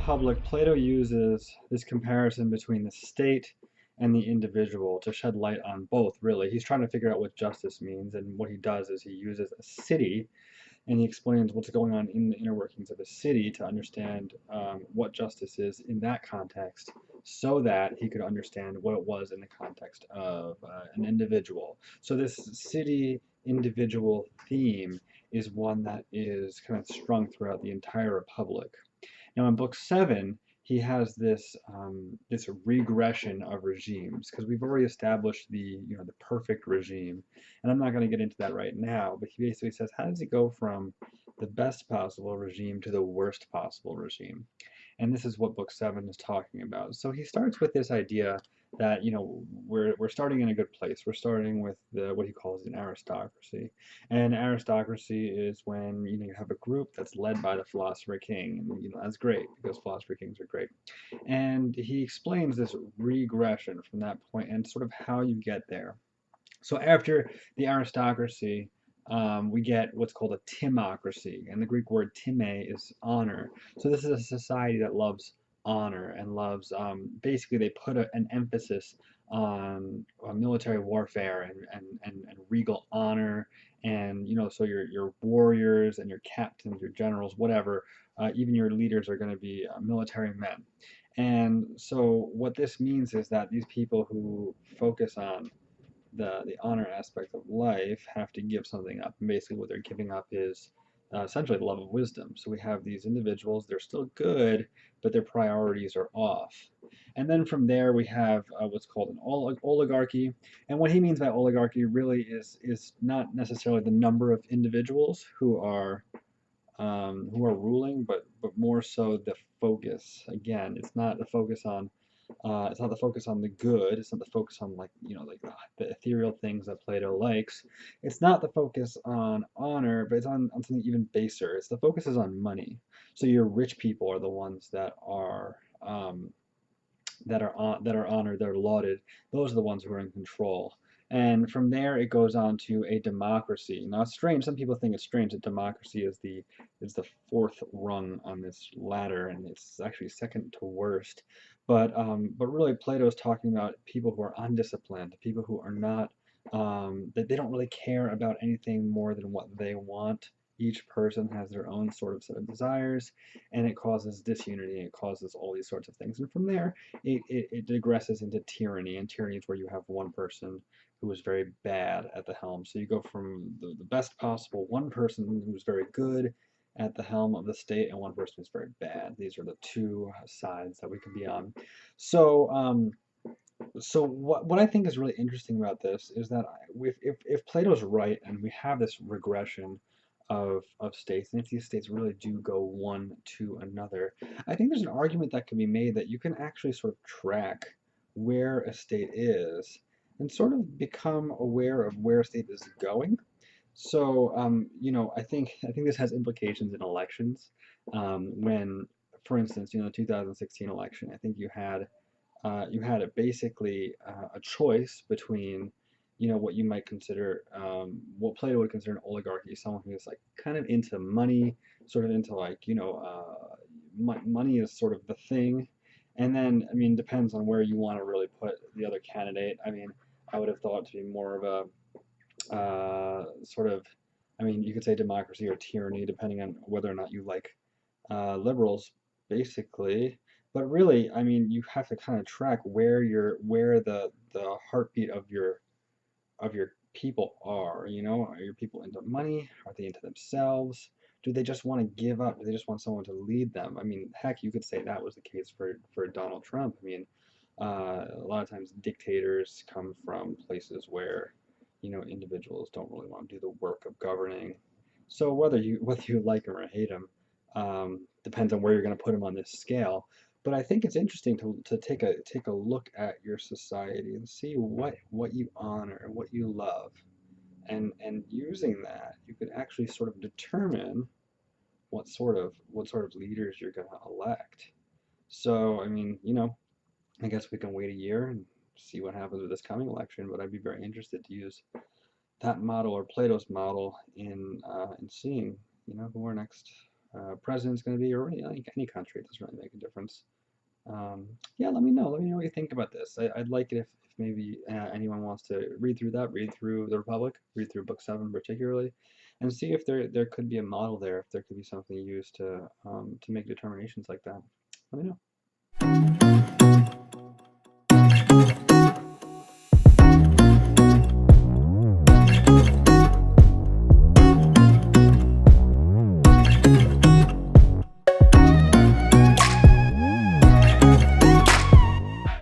Republic, Plato uses this comparison between the state and the individual to shed light on both, really. He's trying to figure out what justice means, and what he does is he uses a city and he explains what's going on in the inner workings of a city to understand what justice is in that context, so that he could understand what it was in the context of an individual. So this city individual theme is one that is kind of strung throughout the entire Republic. Now in book 7, he has this regression of regimes, because we've already established the perfect regime, and I'm not going to get into that right now. But he basically says, how does it go from the best possible regime to the worst possible regime? And this is what book 7 is talking about. So he starts with this idea that we're starting in a good place. We're starting with what he calls an aristocracy, and aristocracy is when you have a group that's led by the philosopher king, and that's great because philosopher kings are great. And he explains this regression from that point and sort of how you get there. So after the aristocracy, we get what's called a timocracy, and the Greek word time is honor. So this is a society that loves honor and loves, basically they put an emphasis on military warfare and regal honor, and so your warriors and your captains, your generals, whatever, even your leaders are going to be military men. And so what this means is that these people who focus on the honor aspect of life have to give something up. And basically, what they're giving up is essentially the love of wisdom. So we have these individuals, they're still good, but their priorities are off. And then from there, we have what's called an oligarchy. And what he means by oligarchy really is not necessarily the number of individuals who are ruling, but more so the focus. Again, it's not the focus on the good. It's not the focus on like the ethereal things that Plato likes. It's not the focus on honor, but it's on something even baser. It's the focus is on money. So your rich people are the ones that are honored, that are lauded. Those are the ones who are in control. And from there, it goes on to a democracy. Now, it's strange. Some people think it's strange that democracy is the fourth rung on this ladder, and it's actually second to worst. But really, Plato is talking about people who are undisciplined, people who are not that they don't really care about anything more than what they want. Each person has their own sort of set of desires, and it causes disunity. It causes all these sorts of things. And from there, it digresses into tyranny, and tyranny is where you have one person who is very bad at the helm. So you go from the best possible one person who's very good at the helm of the state, and one person who's very bad. These are the two sides that we can be on. So, so what I think is really interesting about this is that if Plato's right and we have this regression of states, and if these states really do go one to another, I think there's an argument that can be made that you can actually sort of track where a state is and sort of become aware of where a state is going. So, I think this has implications in elections. When, for instance, the 2016 election, I think you had basically a choice between, what you might consider, what Plato would consider an oligarchy, someone who is like kind of into money, sort of into like, money is sort of the thing. And then, I mean, depends on where you want to really put the other candidate. I mean, I would have thought to be more of a sort of, I mean, you could say democracy or tyranny, depending on whether or not you like liberals, basically. But really, I mean, you have to kind of track where the heartbeat of your people are. Are your people into money? Are they into themselves? Do they just want to give up? Do they just want someone to lead them? I mean, heck, you could say that was the case for Donald Trump. I mean, a lot of times dictators come from places where individuals don't really want to do the work of governing. So whether you like him or hate him, depends on where you're going to put him on this scale. But I think it's interesting to take a look at your society and see what you honor, what you love, and using that, you could actually sort of determine what sort of leaders you're going to elect. So, I mean, I guess we can wait a year and see what happens with this coming election, but I'd be very interested to use that model or Plato's model in seeing, who our next president's going to be, or any country. It doesn't really make a difference. Yeah, let me know. Let me know what you think about this. I'd like it if maybe anyone wants to read through that, read through the Republic, read through Book 7 particularly, and see if there could be a model there, if there could be something used to make determinations like that. Let me know.